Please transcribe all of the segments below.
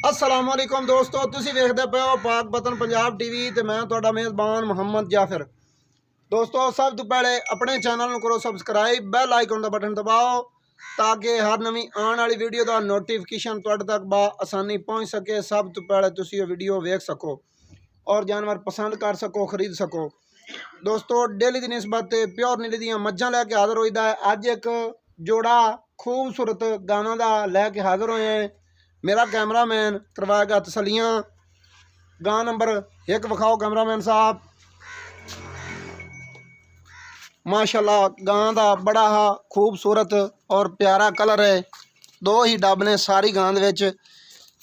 अस्सलाम वालेकुम दोस्तों, तुसी वेखदे पे हो पाक बतन पंजाब टीवी ते मैं तुहाडा मेज़बान मुहम्मद जाफिर। दोस्तों सब तो पहले अपने चैनल नूं करो सबसक्राइब, बैल आइकन दा बटन दबाओ ताकि हर नवीं आने वाली वीडियो दा नोटिफिकेशन तुहाडे तक बा आसानी पहुँच सके। सब तो पहले तुसी ये वीडियो वेख सको और जानवर पसंद कर सको, खरीद सको। दोस्तों डेली की निस्बत प्योर नीली दियां मज्जां लैके हाज़र होईदा है। अज एक जोड़ा खूबसूरत गावां दा लैके हाज़र होए हैं। मेरा कैमरामैन करवाएगा तसलियाँ। गां नंबर 1 विखाओ कैमरामैन साहब। माशाल्लाह गां दा बड़ा हा खूबसूरत और प्यारा कलर है। दो ही डब ने सारी गां दे विच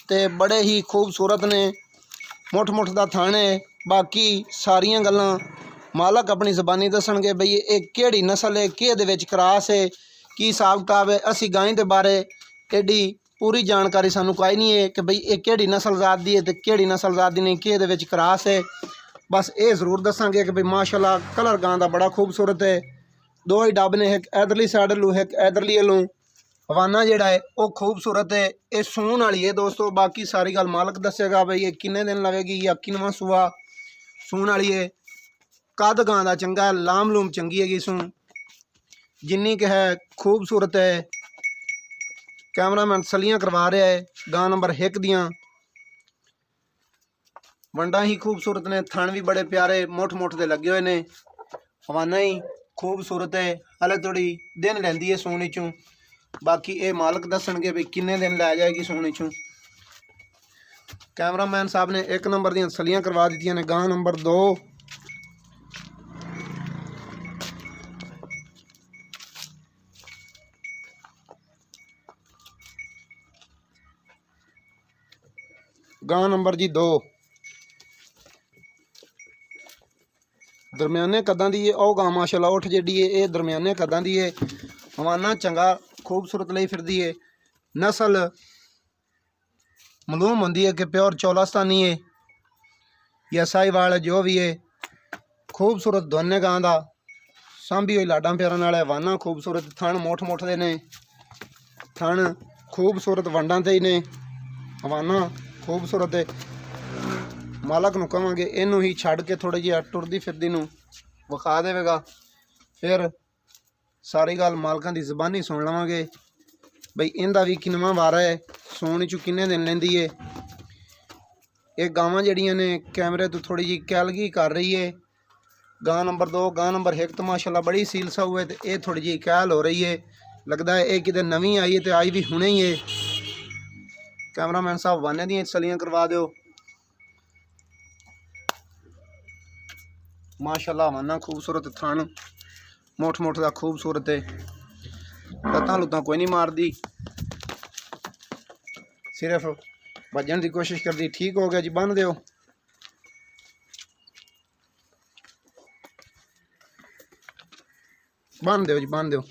ते बड़े ही खूबसूरत ने। मुठ मुठ दा थाने। बाकी सारियां गल्लां मालक अपनी ज़बानी दसणगे बई ये किहड़ी नस्ल है, कि दे विच क्रॉस है, की हिसाब किताब है। असी गाय के बारे एडी पूरी जानकारी सानू कोई नहीं है कि बई ये किहड़ी नस्ल जात दी है ते किहड़ी नस्ल जात दी नहीं, कि दे विच क्रॉस है। बस ये जरूर दसांगे कि बई माशाल्लाह कलर गां दा बड़ा खूबसूरत है। दो ही डब ने, एक इधरली साइड लू एक इधरली लू। हवाना जिहड़ा है वो खूबसूरत है। ये सून वाली है दोस्तों। बाकी सारी गल मालक दसेगा बई ये किन्ने दिन लवेगी या किनवा सूआ। सून वाली है। कद गां दा चंगा है, लाम लूम चंगी हैगी सून जिन्नी कि है खूबसूरत है। कैमरामैन सलियां करवा रहा है। गां नंबर 1 दियां वंडा ही खूबसूरत ने, थण भी बड़े प्यारे मुठ मुठ दे लगे हुए ने। हवाना ही खूबसूरत है। हले थोड़ी दिन लैंदी है सून चों। बाकी ये मालक दसणगे भी किन्ने दिन लै जाएगी सून चों। कैमरामैन साहब ने 1 नंबर दियां सलियां करवा दी ने। गां नंबर 2 गां नंबर जी 2 दरम्याने कदां दी है। ओ गां माशाल्लाह उठ जेडी है ये दरम्याने कदां दी है। हवाना चंगा खूबसूरत लई फिरदी है। नस्ल मालूम होंदी है कि प्योर चौलास्तानी है या साहिवाल है, जो भी है। खूबसूरत दोने गां दा सांभी हुई लाडा प्यारा नाल है। हवाना खूबसूरत, थण मोठ मोठ दे ने, थण खूबसूरत वंडां ते ही ने। हवाना खूबसूरत है। मालक नूं कहांगे इनू ही छड्ड के थोड़ा जिहा टुरदी फिरदी नूं विखा देवेगा, फिर सारी गल मालकां दी ज़बानी सुन लवांगे बई इंदा भी किनवा वारा है, सूण चों किन्ने दिन लैंदी है। ये गावां जिहड़ियां ने कैमरे तो थोड़ी जी कैलगी कर रही है। गां नंबर 2 गां नंबर 1 तो माशाल्लाह बड़ी सील साऊ है, तो ये थोड़ी जी कैल हो रही है। लगता है ये किते नवीं आई है, तो आई भी हुणे ही है। कैमरामैन साहब वाने दी सलियां करवा दो। माशाल्लाह वाना खूबसूरत, थण मुठ मुठ दा खूबसूरत है। लत्तां लुत्तां कोई नहीं मारदी, सिर्फ भजन की कोशिश करती। ठीक हो गया जी, बन दो। बन दो जी, बन दो।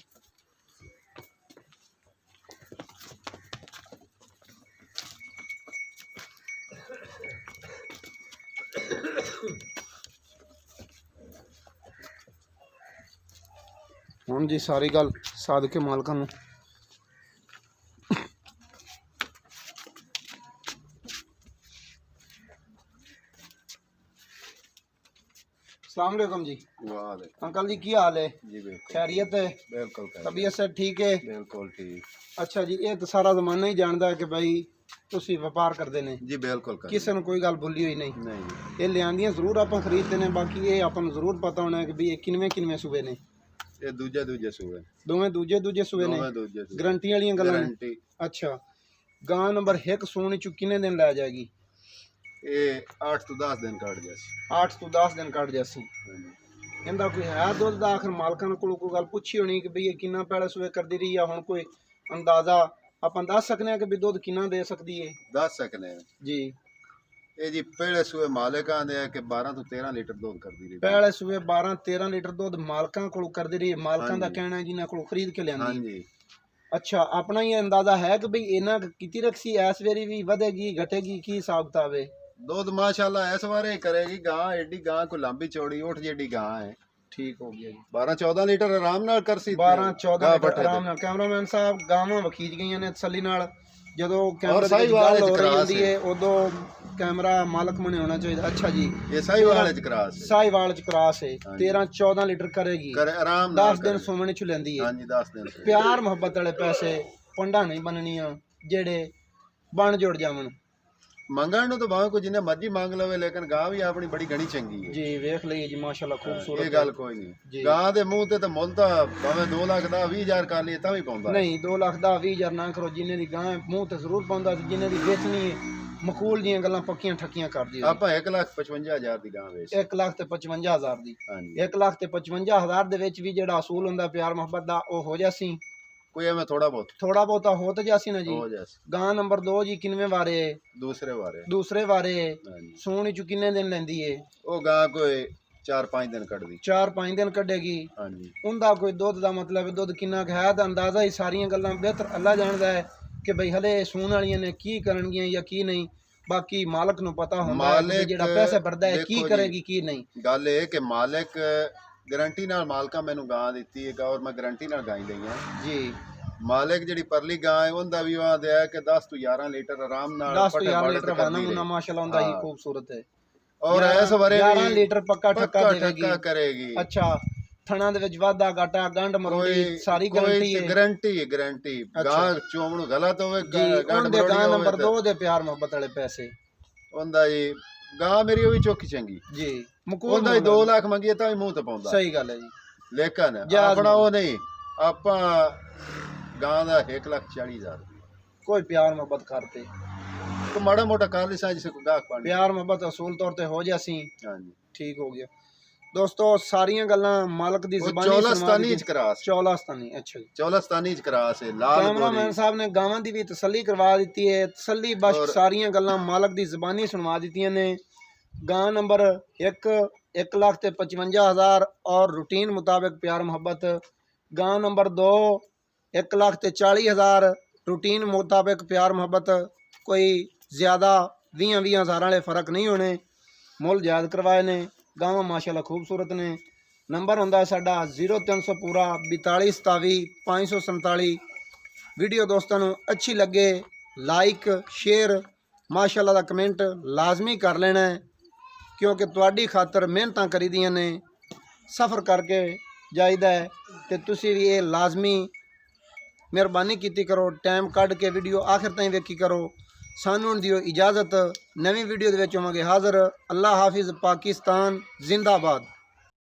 हुण जी सारी गल साध के मालकां नूं अस्सलाम वालेकुम जी। अंकल जी की हाल है जी? खैरियत है? बिल्कुल। तबीयत से ठीक है? बिल्कुल ठीक। अच्छा जी, ये तो सारा जमाना ही जानता है कि भाई तुसी व्यापार करते हैं जी? बिल्कुल। किसी ने कोई गल भुली हुई नहीं। ये लियांदियां जरूर आप खरीदते हैं। बाकी ये अपन जरूर पता होना है कि भाई ये किनवे किनवे सूबे ने? ये दूजे सूबे, दोवें दूजे सूबे ने। गारंटी वाली गल्लां ने? अच्छा, गां नंबर 1 सूण चों किन्ने दिन लै जाएगी? ये 8 तो 10 दिन कट जासी। 8 तो 10 दिन कट जासी। इनका कोई है दुध का? आखिर मालकां कोलों कोई गल पुछी होनी कि भई किन्ना पहले सूबे करदी रही है, हुण कोई अंदाजा अपन दस सकने कि भी दुध किन्ना दे सकती है? दस सकने जी। ये जी पहले सूबे मालिकां दे कि 12 तो 13 लीटर दूध करदी रही। पहले सूबे 12-13 लीटर दूध मालकां कोलों करदी रही। मालकां दा कहना है जिन्हां कोलों खरीद के लियांदी। हां जी। अच्छा, अपना ये अंदाजा है कि भाई इन्ना कितनी रखसी इस वेरी भी वधेगी घटेगी, की हिसाब किताब है? दूध माशाल्लाह इस बार करेगी। गां एडी गां को लंबी चौड़ी उठ जेडी गां है। ठीक हो गया जी। 12-14 लीटर आराम नाल कर सी। 12-14 लीटर आराम नाल। कैमरामैन साहब गावां वखीज गई ने तसली नाल, ਜਦੋਂ ਕੈਮਰਾ ਦੀ ਗੱਲ ਹੋ ਰਹੀ ਹੁੰਦੀ ਹੈ ਉਦੋਂ कैमरा मालक मने होना चाहिए। अच्छा जी, ये साहिवाल च क्रास है, साहिवाल च क्रास है। 13-14 लीटर करेगी, आराम 10 दिन सुमने च लेंदी है। हां जी 10 दिन प्यार मोहब्बत वाले पैसे पंडा नहीं बननियां जेड़े बन जुड़ जावन। मंगण तो भावे को जिन्ने मर्जी मांग लवे, लेकिन गां भी अपनी बड़ी घनी चंगी है जी। वेख लईए जी माशाल्लाह खूबसूरत। ये गल कोई नहीं, गां दे मुंह ते तो मुल ता भावे 2 लाख दा 20,000 कर लिए तां भी पाउंदा नहीं। 2 लाख दा 20,000 ना करो, जिन्ने दी गां मुंह ते जरूर पाउंदा, जिन्ने दी बेचनी है मकूल ਦੀਆਂ ਗੱਲਾਂ ਪੱਕੀਆਂ ਠੱਕੀਆਂ ਕਰਦੀ ਆਪਾਂ 1,55,000 ਦੀ ਗਾਂ ਵੇਚ 1,55,000 ਦੀ। 1,55,000 ਦੇ ਵਿੱਚ ਵੀ ਜਿਹੜਾ ਅਸੂਲ ਹੁੰਦਾ ਪਿਆਰ ਮੁਹੱਬਤ ਦਾ ਉਹ ਹੋ ਜਾਸੀ ਕੋਈ ਐਵੇਂ ਥੋੜਾ ਬਹੁਤਾ ਹੋ ਤਾਂ ਜਾਸੀ ਨਾ ਜੀ। ਹੋ ਜਾਸੀ। ਗਾਂ ਨੰਬਰ 2 ਜੀ ਕਿੰਨਵੇਂ ਵਾਰੇ? ਦੂਸਰੇ ਵਾਰੇ। ਸੂਣ ਚ ਕਿੰਨੇ ਦਿਨ ਲੈਂਦੀ ਏ ਉਹ ਗਾਂ? ਕੋਈ 4-5 ਦਿਨ ਕੱਢਦੀ। 4-5 ਦਿਨ ਕੱਢੇਗੀ। ਹਾਂਜੀ। ਉਹਦਾ ਕੋਈ ਦੁੱਧ ਦਾ ਮਤਲਬ ਦੁੱਧ ਕਿੰਨਾ ਕੁ ਹੈ ਦਾ ਅੰਦਾਜ਼ਾ ਹੀ ਸਾਰੀਆਂ ਗੱਲਾਂ ਬਿਹਤਰ ਅੱਲਾ ਜਾਣਦਾ ਹੈ कि भाई हले सून वालियां ने की करनगियां या की नहीं, बाकी मालिक नु पता होंदा है जेड़ा पैसे भरदा है की करेगी की नहीं। गल ए कि मालिक गारंटी नाल मालका मैनू गां दित्ती है और मैं गारंटी नाल गाई लई है जी। मालिक जेड़ी परली गां है उनदा भी आंदा है कि 10 तो 11 लीटर आराम नाल 10 तो 11 लीटर वाना मुन्ना माशाल्लाह उनदा ही खूबसूरत है। और इस बारे 11 लीटर पक्का ठक्का करेगी। अच्छा, थणा दे विच वाधा घाटा गंढ मरोड़ी सारी गारंटी है। गारंटी गां चोमणू गलत होवे गंढ मरोड़ी। गां नंबर 2 दे प्यार मोहब्बत वाले पैसे ओंदा जी। गां मेरी ओही चौकी चंगी जी। मुकूल ओंदा 2 लाख मंगी तां भी मुंह ते पाउंदा। सही गल है जी। लेकिन अपना ओ नहीं, आपां गां दा 1,40,000 कोई प्यार मोहब्बत करते तो माड़ा मोटा कर ली साज से गाहक पानी प्यार मोहब्बत असूल तौर ते हो जासी। हां जी ठीक हो गया दोस्तों। सारियां गल्लां मालक दी ज़बानी चौलास्तानी च करास। चौलास्तानी। अच्छा, चौलास्तानी च करास है। लाल कैमरामैन साहब ने गावां दी भी तसल्ली करवा दी है। तसल्ली बस सारियां गल्लां मालक दी ज़बानी सुनवा दित्तियां ने। गां नंबर 1,55,000 और रूटीन मुताबिक प्यार मोहब्बत। गां नंबर 2 1,40,000 रूटीन मुताबिक प्यार मोहब्बत। कोई ज़्यादा 20-20 हज़ार वाले फ़र्क नहीं होने, मुल जायद करवाए ने। गावां माशाल्लाह खूबसूरत ने। नंबर होंदा साडा 0300 पूरा 42 27 547। वीडियो दोस्तों अच्छी लगे लाइक शेयर माशाल्लाह दा कमेंट लाजमी कर लेना है, क्योंकि तुहाडी खातर मेहनतां करी दियां ने, सफ़र करके जाईदा है ते तुसी भी ये लाजमी मेहरबानी कीती करो, टाइम कढ़ के वीडियो आखिर ताईं वेखी करो। सानू दियो इजाज़त, नवी वीडियो दे विच होवांगे हाज़र। अल्लाह हाफिज़, पाकिस्तान जिंदाबाद।